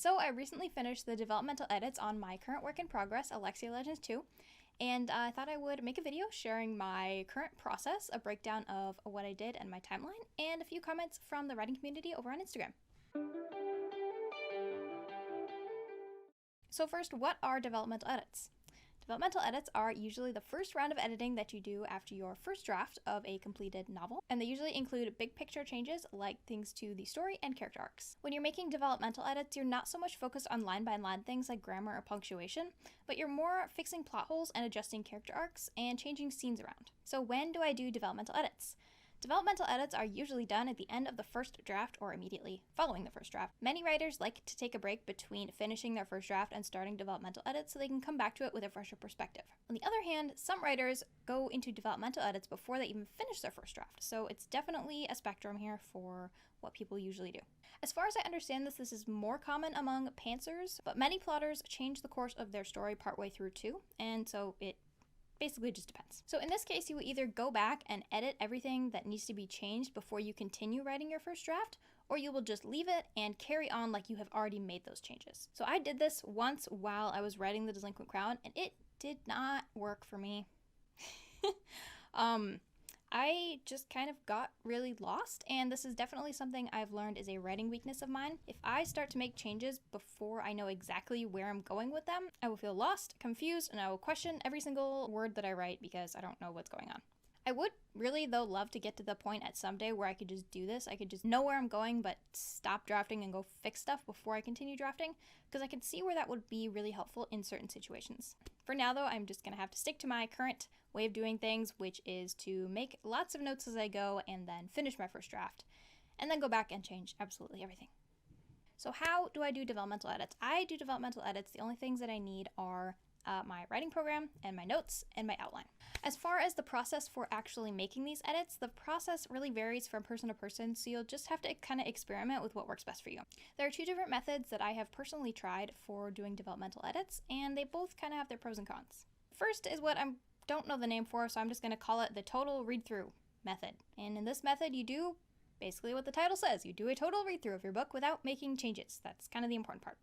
So I recently finished the developmental edits on my current work in progress, Alexia Legends 2, and I thought I would make a video sharing my current process, a breakdown of what I did and my timeline, and a few comments from the writing community over on Instagram. So first, what are developmental edits? Developmental edits are usually the first round of editing that you do after your first draft of a completed novel, and they usually include big picture changes like things to the story and character arcs. When you're making developmental edits, you're not so much focused on line-by-line things like grammar or punctuation, but you're more fixing plot holes and adjusting character arcs and changing scenes around. So when do I do developmental edits? Developmental edits are usually done at the end of the first draft or immediately following the first draft. Many writers like to take a break between finishing their first draft and starting developmental edits so they can come back to it with a fresher perspective. On the other hand, some writers go into developmental edits before they even finish their first draft, so it's definitely a spectrum here for what people usually do. As far as I understand this is more common among pantsers, but many plotters change the course of their story partway through too, and so it basically just depends. So in this case, you will either go back and edit everything that needs to be changed before you continue writing your first draft, or you will just leave it and carry on like you have already made those changes. So I did this once while I was writing The Delinquent Crown, and it did not work for me. I just kind of got really lost, and this is definitely something I've learned is a writing weakness of mine. If I start to make changes before I know exactly where I'm going with them, I will feel lost, confused, and I will question every single word that I write because I don't know what's going on. I would really, though, love to get to the point at some day where I could just do this. I could just know where I'm going, but stop drafting and go fix stuff before I continue drafting, because I can see where that would be really helpful in certain situations. For now, though, I'm just going to have to stick to my current way of doing things, which is to make lots of notes as I go and then finish my first draft, and then go back and change absolutely everything. So how do I do developmental edits? I do developmental edits. The only things that I need are my writing program and my notes and my outline. As far as the process for actually making these edits, the process really varies from person to person, so you'll just have to kind of experiment with what works best for you. There are two different methods that I have personally tried for doing developmental edits, and they both kind of have their pros and cons. First is what I don't know the name for, so I'm just going to call it the total read-through method. And in this method, you do basically what the title says. You do a total read-through of your book without making changes. That's kind of the important part.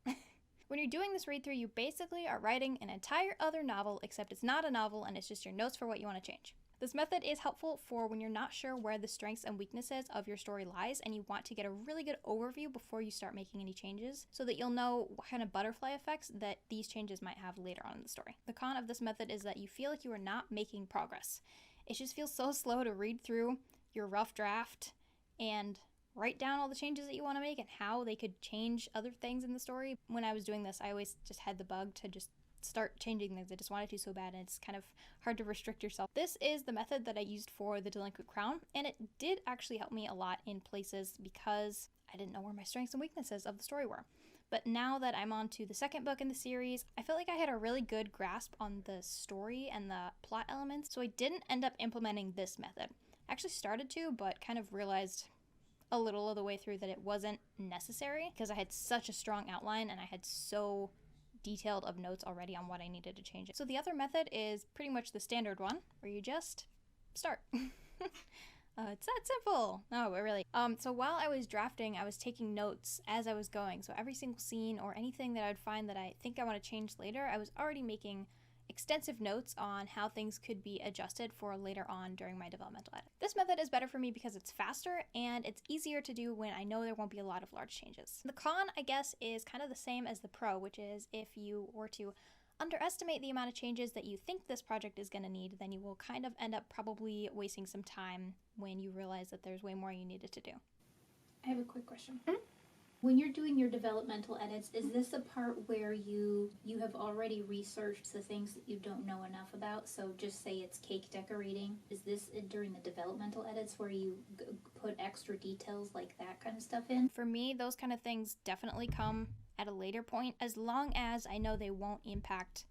When you're doing this read-through, you basically are writing an entire other novel, except it's not a novel and it's just your notes for what you want to change. This method is helpful for when you're not sure where the strengths and weaknesses of your story lies and you want to get a really good overview before you start making any changes so that you'll know what kind of butterfly effects that these changes might have later on in the story. The con of this method is that you feel like you are not making progress. It just feels so slow to read through your rough draft and write down all the changes that you want to make and how they could change other things in the story. When I was doing this, I always just had the bug to just start changing things. I just wanted to so bad, and it's kind of hard to restrict yourself. This is the method that I used for The Delinquent Crown, and it did actually help me a lot in places because I didn't know where my strengths and weaknesses of the story were. But now that I'm on to the second book in the series, I felt like I had a really good grasp on the story and the plot elements, so I didn't end up implementing this method. I actually started to, but kind of realized a little of the way through that it wasn't necessary because I had such a strong outline and I had so detailed of notes already on what I needed to change. So the other method is pretty much the standard one where you just start. It's that simple. No, but really. So while I was drafting, I was taking notes as I was going. So every single scene or anything that I would find that I think I want to change later, I was already making extensive notes on how things could be adjusted for later on during my developmental edit. This method is better for me because it's faster and it's easier to do when I know there won't be a lot of large changes. The con, I guess, is kind of the same as the pro, which is if you were to underestimate the amount of changes that you think this project is going to need, then you will kind of end up probably wasting some time when you realize that there's way more you needed to do. I have a quick question. When you're doing your developmental edits, is this a part where you have already researched the things that you don't know enough about? So just say it's cake decorating. Is this during the developmental edits where you put extra details like that kind of stuff in? For me, those kind of things definitely come at a later point, as long as I know they won't impact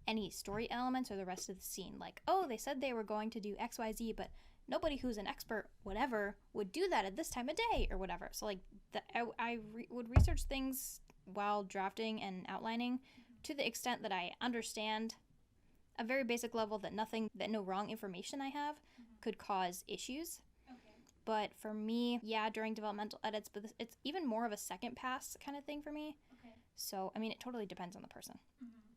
any story elements or the rest of the scene. Like, oh, they said they were going to do XYZ, but nobody who's an expert, whatever, would do that at this time of day or whatever. So like, I would research things while drafting and outlining to the extent that I understand a very basic level that no wrong information I have could cause issues. Okay. But for me, yeah, during developmental edits, but it's even more of a second pass kind of thing for me. Okay. So, I mean, it totally depends on the person. Mm-hmm.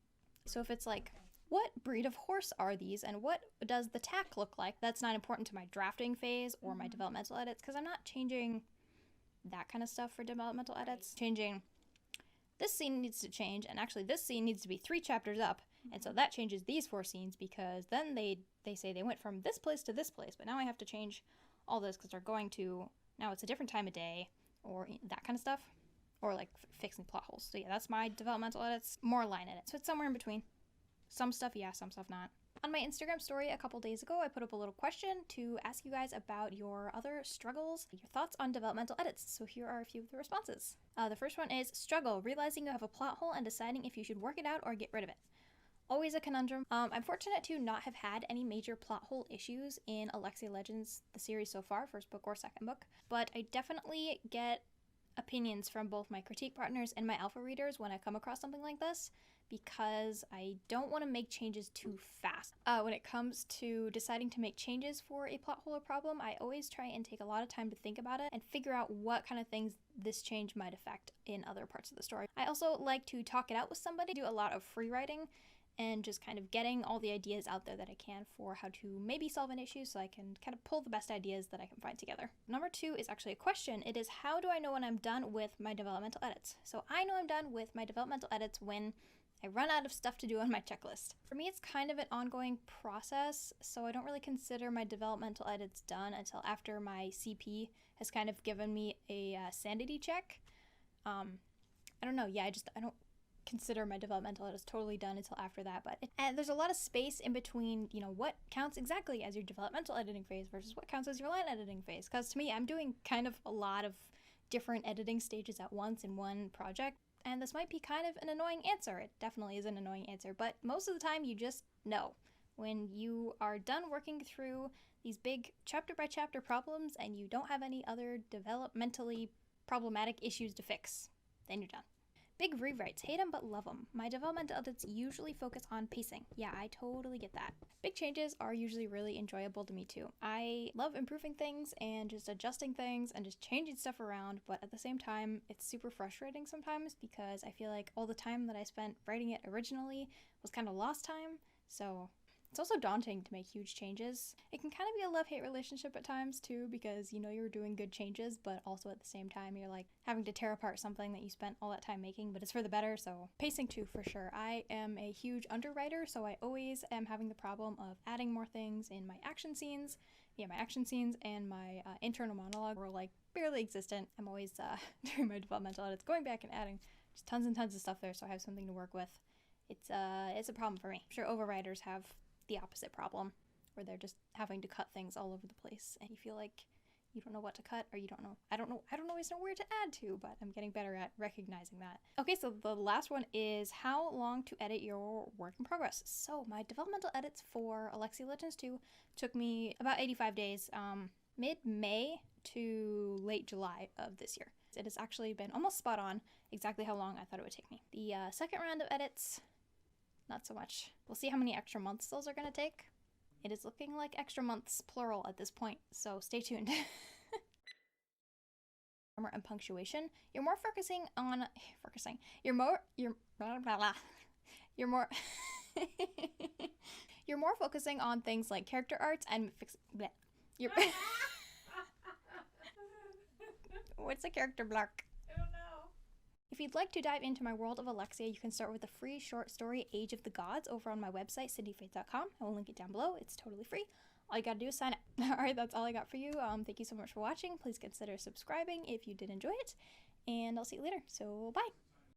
So if it's like, what breed of horse are these and what does the tack look like? That's not important to my drafting phase or my developmental edits, because I'm not changing that kind of stuff for developmental edits. Changing this scene needs to change, and actually this scene needs to be 3 chapters up, and so that changes these 4 scenes, because then they say they went from this place to this place, but now I have to change all this because they're going to, now it's a different time of day, or that kind of stuff, or like fixing plot holes. So yeah, that's my developmental edits. More line edits, so it's somewhere in between. Some stuff yeah, some stuff not. On my Instagram story a couple days ago, I put up a little question to ask you guys about your other struggles, your thoughts on developmental edits. So here are a few of the responses. The first one is struggle, realizing you have a plot hole and deciding if you should work it out or get rid of it. Always a conundrum. I'm fortunate to not have had any major plot hole issues in Alexia Legends, the series so far, first book or second book, but I definitely get opinions from both my critique partners and my alpha readers when I come across something like this, because I don't want to make changes too fast. When it comes to deciding to make changes for a plot hole or problem, I always try and take a lot of time to think about it and figure out what kind of things this change might affect in other parts of the story. I also like to talk it out with somebody, do a lot of free writing, and just kind of getting all the ideas out there that I can for how to maybe solve an issue, so I can kind of pull the best ideas that I can find together. Number 2 is actually a question. It is, how do I know when I'm done with my developmental edits? So I know I'm done with my developmental edits when I run out of stuff to do on my checklist. For me, it's kind of an ongoing process, so I don't really consider my developmental edits done until after my CP has kind of given me a sanity check. I don't know, yeah, I don't consider my developmental edits totally done until after that, but there's a lot of space in between, you know, what counts exactly as your developmental editing phase versus what counts as your line editing phase, because to me, I'm doing kind of a lot of different editing stages at once in one project. And this might be kind of an annoying answer. It definitely is an annoying answer, but most of the time you just know. When you are done working through these big chapter by chapter problems and you don't have any other developmentally problematic issues to fix, then you're done. Big rewrites, hate them but love them. My developmental edits usually focus on pacing. Yeah, I totally get that. Big changes are usually really enjoyable to me too. I love improving things and just adjusting things and just changing stuff around, but at the same time, it's super frustrating sometimes because I feel like all the time that I spent writing it originally was kind of lost time, so it's also daunting to make huge changes. It can kind of be a love-hate relationship at times too, because you know you're doing good changes, but also at the same time you're like having to tear apart something that you spent all that time making, but it's for the better, so pacing too for sure. I am a huge underwriter, so I always am having the problem of adding more things in my action scenes. Yeah, my action scenes and my internal monologue were like barely existent. I'm always, during my developmental edits, going back and adding just tons and tons of stuff there so I have something to work with. It's a problem for me. I'm sure overwriters have the opposite problem, where they're just having to cut things all over the place and you feel like you don't know what to cut, or you don't know, I don't always know where to add to, but I'm getting better at recognizing that. Okay, so the last one is how long to edit your work in progress. So my developmental edits for Alexia Legends 2 took me about 85 days, mid-May to late July of this year. It has actually been almost spot on exactly how long I thought it would take me. The second round of edits, not so much. We'll see how many extra months those are going to take. It is looking like extra months, plural, at this point, so stay tuned. Grammar and punctuation. You're more focusing on... You're more You're more focusing on things like character arts and... What's a character block? If you'd like to dive into my world of Alexia, you can start with the free short story Age of the Gods over on my website, cindyfaith.com. I will link it down below. It's totally free. All you gotta do is sign up. Alright, that's all I got for you. Thank you so much for watching. Please consider subscribing if you did enjoy it. And I'll see you later. So, bye!